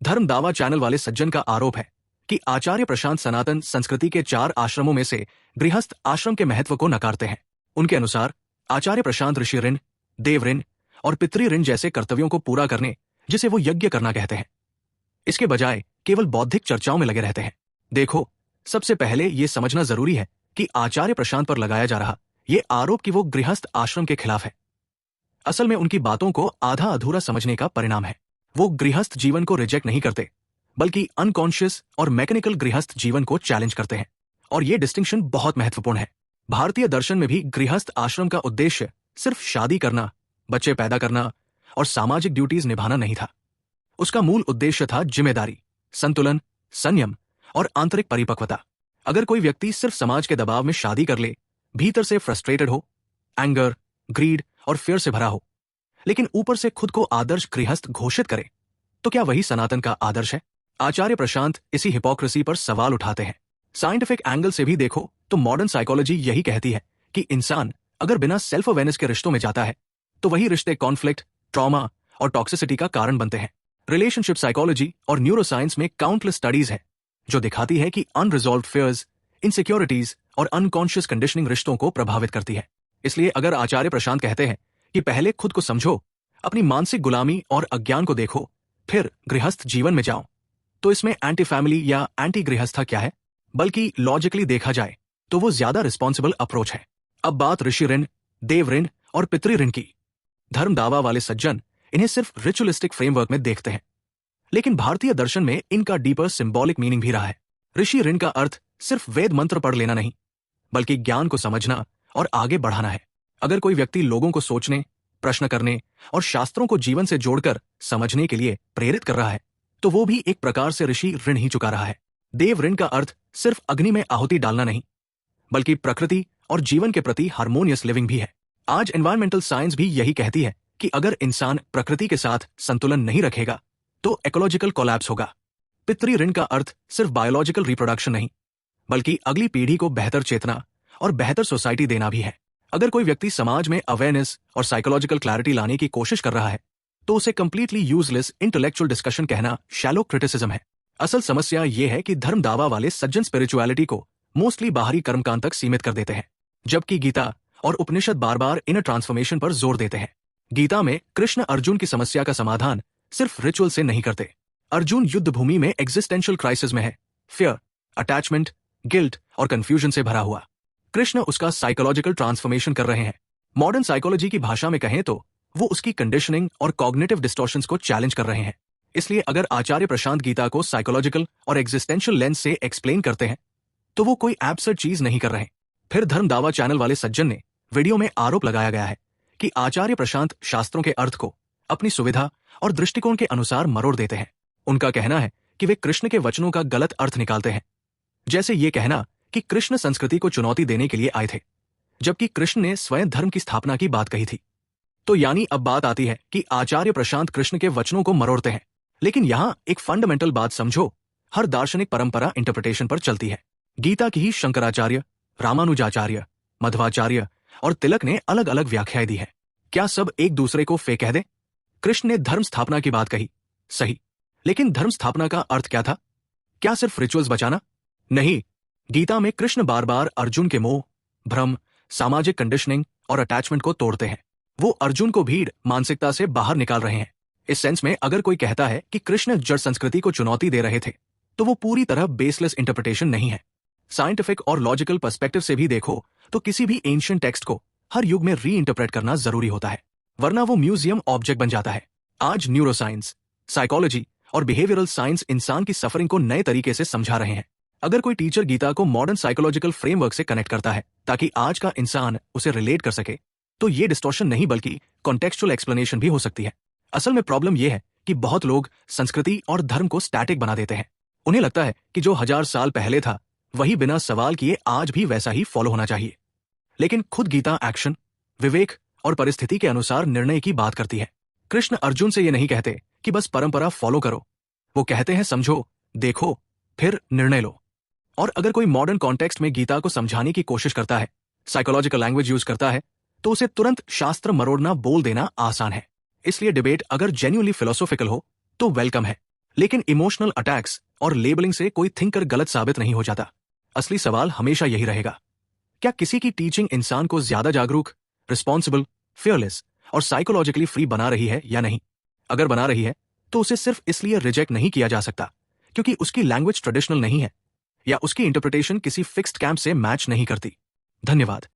धर्म दावा चैनल वाले सज्जन का आरोप है कि आचार्य प्रशांत सनातन संस्कृति के 4 आश्रमों में से गृहस्थ आश्रम के महत्व को नकारते हैं। उनके अनुसार आचार्य प्रशांत ऋषि ऋण, देव ऋण और पितृ ऋण जैसे कर्तव्यों को पूरा करने, जिसे वो यज्ञ करना कहते हैं, इसके बजाय केवल बौद्धिक चर्चाओं में लगे रहते हैं। देखो, सबसे पहले ये समझना जरूरी है कि आचार्य प्रशांत पर लगाया जा रहा ये आरोप कि वो गृहस्थ आश्रम के खिलाफ है, असल में उनकी बातों को आधा अधूरा समझने का परिणाम है। वो गृहस्थ जीवन को रिजेक्ट नहीं करते, बल्कि अनकॉन्शियस और मैकेनिकल गृहस्थ जीवन को चैलेंज करते हैं। और ये डिस्टिंक्शन बहुत महत्वपूर्ण है। भारतीय दर्शन में भी गृहस्थ आश्रम का उद्देश्य सिर्फ शादी करना, बच्चे पैदा करना और सामाजिक ड्यूटीज निभाना नहीं था। उसका मूल उद्देश्य था जिम्मेदारी, संतुलन, संयम और आंतरिक परिपक्वता। अगर कोई व्यक्ति सिर्फ समाज के दबाव में शादी कर ले, भीतर से फ्रस्ट्रेटेड हो, एंगर, ग्रीड और फियर से भरा हो, लेकिन ऊपर से खुद को आदर्श गृहस्थ घोषित करे, तो क्या वही सनातन का आदर्श है? आचार्य प्रशांत इसी हिपोक्रेसी पर सवाल उठाते हैं। साइंटिफिक एंगल से भी देखो तो मॉडर्न साइकोलॉजी यही कहती है कि इंसान अगर बिना सेल्फ अवेयरनेस के रिश्तों में जाता है तो वही रिश्ते कॉन्फ्लिक्ट, ट्रॉमा और टॉक्सिसिटी का कारण बनते हैं। रिलेशनशिप साइकोलॉजी और न्यूरोसाइंस में काउंटलेस स्टडीज है जो दिखाती है कि अनरिजॉल्व्ड फियर्स, इनसिक्योरिटीज और अनकॉन्शियस कंडीशनिंग रिश्तों को प्रभावित करती है। इसलिए अगर आचार्य प्रशांत कहते हैं कि पहले खुद को समझो, अपनी मानसिक गुलामी और अज्ञान को देखो, फिर गृहस्थ जीवन में जाओ, तो इसमें एंटी फैमिली या एंटी गृहस्था क्या है? बल्कि लॉजिकली देखा जाए तो वो ज्यादा रिस्पॉन्सिबल अप्रोच है। अब बात ऋषि ऋण, देव ऋण और पितृ ऋण की। धर्म दावा वाले सज्जन इन्हें सिर्फ रिचुअलिस्टिक फ्रेमवर्क में देखते हैं, लेकिन भारतीय दर्शन में इनका डीपर सिंबॉलिक मीनिंग भी रहा है। ऋषि ऋण का अर्थ सिर्फ वेद मंत्र पढ़ लेना नहीं, बल्कि ज्ञान को समझना और आगे बढ़ाना है। अगर कोई व्यक्ति लोगों को सोचने, प्रश्न करने और शास्त्रों को जीवन से जोड़कर समझने के लिए प्रेरित कर रहा है, तो वो भी एक प्रकार से ऋषि ऋण ही चुका रहा है। देव ऋण का अर्थ सिर्फ अग्नि में आहुति डालना नहीं, बल्कि प्रकृति और जीवन के प्रति हार्मोनियस लिविंग भी है। आज एनवायरमेंटल साइंस भी यही कहती है कि अगर इंसान प्रकृति के साथ संतुलन नहीं रखेगा तो इकोलॉजिकल कोलैप्स होगा। पितृ ऋण का अर्थ सिर्फ बायोलॉजिकल रिप्रोडक्शन नहीं, बल्कि अगली पीढ़ी को बेहतर चेतना और बेहतर सोसाइटी देना भी है। अगर कोई व्यक्ति समाज में अवेयरनेस और साइकोलॉजिकल क्लैरिटी लाने की कोशिश कर रहा है, तो उसे कंप्लीटली यूजलेस इंटेलेक्चुअल डिस्कशन कहना शैलो क्रिटिसिज्म है। असल समस्या यह है कि धर्म दावा वाले सज्जन स्पिरिचुअलिटी को मोस्टली बाहरी कर्मकांड तक सीमित कर देते हैं, जबकि गीता और उपनिषद बार बार इनर ट्रांसफॉर्मेशन पर जोर देते हैं। गीता में कृष्ण अर्जुन की समस्या का समाधान सिर्फ रिचुअल से नहीं करते। अर्जुन युद्ध भूमि में एग्जिस्टेंशियल क्राइसिस में है, फियर, अटैचमेंट, गिल्ट और कंफ्यूजन से भरा हुआ। कृष्ण उसका साइकोलॉजिकल ट्रांसफॉर्मेशन कर रहे हैं। मॉडर्न साइकोलॉजी की भाषा में कहें तो वो उसकी कंडीशनिंग और कॉग्निटिव डिस्टॉर्शंस को चैलेंज कर रहे हैं। इसलिए अगर आचार्य प्रशांत गीता को साइकोलॉजिकल और एग्जिस्टेंशियल लेंस से एक्सप्लेन करते हैं, तो वो कोई एब्सर्ड चीज नहीं कर रहे। फिर धर्म दावा चैनल वाले सज्जन ने वीडियो में आरोप लगाया गया है कि आचार्य प्रशांत शास्त्रों के अर्थ को अपनी सुविधा और दृष्टिकोण के अनुसार मरोड़ देते हैं। उनका कहना है कि वे कृष्ण के वचनों का गलत अर्थ निकालते हैं, जैसे ये कहना कि कृष्ण संस्कृति को चुनौती देने के लिए आए थे, जबकि कृष्ण ने स्वयं धर्म की स्थापना की बात कही थी। तो यानी अब बात आती है कि आचार्य प्रशांत कृष्ण के वचनों को मरोड़ते हैं। लेकिन यहां एक फंडामेंटल बात समझो, हर दार्शनिक परंपरा इंटरप्रिटेशन पर चलती है। गीता की ही शंकराचार्य, रामानुजाचार्य, मध्वाचार्य और तिलक ने अलग अलग व्याख्याएं दी है। क्या सब एक दूसरे को फेक कह दें? कृष्ण ने धर्म स्थापना की बात कही, सही, लेकिन धर्म स्थापना का अर्थ क्या था? क्या सिर्फ रिचुअल्स बचाना? नहीं, गीता में कृष्ण बार बार अर्जुन के मोह, भ्रम, सामाजिक कंडीशनिंग और अटैचमेंट को तोड़ते हैं। वो अर्जुन को भीड़ मानसिकता से बाहर निकाल रहे हैं। इस सेंस में अगर कोई कहता है कि कृष्ण जड़ संस्कृति को चुनौती दे रहे थे, तो वो पूरी तरह बेसलेस इंटरप्रिटेशन नहीं है। साइंटिफिक और लॉजिकल पर्सपेक्टिव से भी देखो तो किसी भी एंशिएंट टेक्स्ट को हर युग में री इंटरप्रेट करना जरूरी होता है, वरना वो म्यूजियम ऑब्जेक्ट बन जाता है। आज न्यूरोसाइंस, साइकोलॉजी और बिहेवियरल साइंस इंसान की सफरिंग को नए तरीके से समझा रहे हैं। अगर कोई टीचर गीता को मॉडर्न साइकोलॉजिकल फ्रेमवर्क से कनेक्ट करता है ताकि आज का इंसान उसे रिलेट कर सके, तो ये डिस्टॉर्शन नहीं बल्कि कॉन्टेक्चुअल एक्सप्लेनेशन भी हो सकती है। असल में प्रॉब्लम यह है कि बहुत लोग संस्कृति और धर्म को स्टैटिक बना देते हैं। उन्हें लगता है कि जो 1000 साल पहले था वही बिना सवाल किए आज भी वैसा ही फॉलो होना चाहिए। लेकिन खुद गीता एक्शन, विवेक और परिस्थिति के अनुसार निर्णय की बात करती है। कृष्ण अर्जुन से ये नहीं कहते कि बस परंपरा फॉलो करो, वो कहते हैं समझो, देखो, फिर निर्णय लो। और अगर कोई मॉडर्न कॉन्टेक्स्ट में गीता को समझाने की कोशिश करता है, साइकोलॉजिकल लैंग्वेज यूज करता है, तो उसे तुरंत शास्त्र मरोड़ना बोल देना आसान है। इसलिए डिबेट अगर जेन्युइनली फिलोसॉफिकल हो तो वेलकम है, लेकिन इमोशनल अटैक्स और लेबलिंग से कोई थिंकर गलत साबित नहीं हो जाता। असली सवाल हमेशा यही रहेगा, क्या किसी की टीचिंग इंसान को ज्यादा जागरूक, रिस्पॉन्सिबल, फियरलेस और साइकोलॉजिकली फ्री बना रही है या नहीं? अगर बना रही है तो उसे सिर्फ इसलिए रिजेक्ट नहीं किया जा सकता क्योंकि उसकी लैंग्वेज ट्रेडिशनल नहीं है या उसकी इंटरप्रिटेशन किसी फिक्स्ड कैंप से मैच नहीं करती। धन्यवाद।